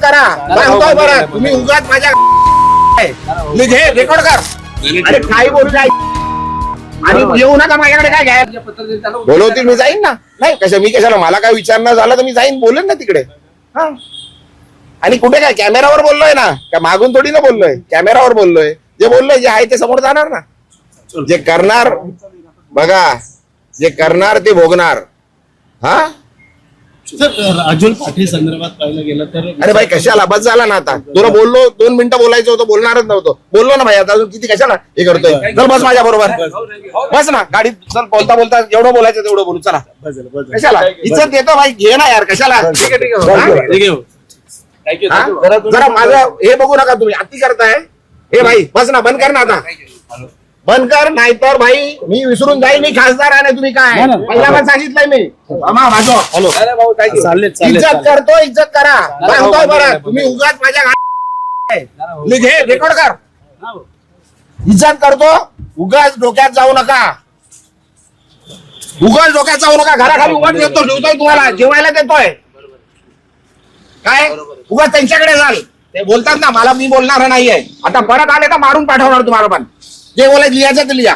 करा. सांगतोय बरं, तुम्ही उगाच माझ्या घे रेकॉर्ड कर. अरे काही बोलू नाही आणि येऊ नका माझ्याकडे. काय घ्या बोलवतील मी जाईन ना. नाही कसं मी कशाला, मला काय विचारणं झालं तर मी जाईन बोलेन ना तिकडे. हा आणि कुठे काय कॅमेरावर बोललोय ना, का मागून थोडी ना बोललोय, कॅमेरावर बोललोय. जे बोललोय जे आहे ते समोर जाणार ना. जे करणार बघा, जे करणार ते भोगणार. हा सर राजोल पाटील संदर्भात पाहिलं गेलं तर अरे भाई कशाला, बस झाला ना आता. तुला बोललो 2 मिनिटं बोलायचं होतं, बोलणारच नव्हतो. बोललो ना भाई, आता अजून किती कशाला हे करतोय. चल बस माझ्या बरोबर, बस ना गाडीत. चल बोलता बोलता जेवढं बोलायचं तेवढं बोलू. चला कशाला इज्जत देतो भाई, घे ना यार कशाला. जरा माझं हे बघू नका तुम्ही, अति करताय. हे भाई बस ना, बंद कर ना आता, बंद कर. नाहीतर भाई मी विसरून जाईल मी खासदार आहे ना. तुम्ही काय पहिला पण सांगितलंय मी. इज्जत करतो, इज्जत करा. सांगतोय बरं, तुम्ही उगाच माझ्या घे रेकॉर्ड कर. इज्जत करतो, उगाच डोक्यात जाऊ नका. उगाच डोक्यात जाऊ नका. घराखाली उगाच येतो, ठेवतोय तुम्हाला जेवायला देतोय. काय उगाच त्यांच्याकडे जाल, ते बोलतात ना मला, मी बोलणार नाहीये. आता परत आले तर मारून पाठवणार तुम्हाला. पण जे बोलायचं लिहायचं ते लिहा.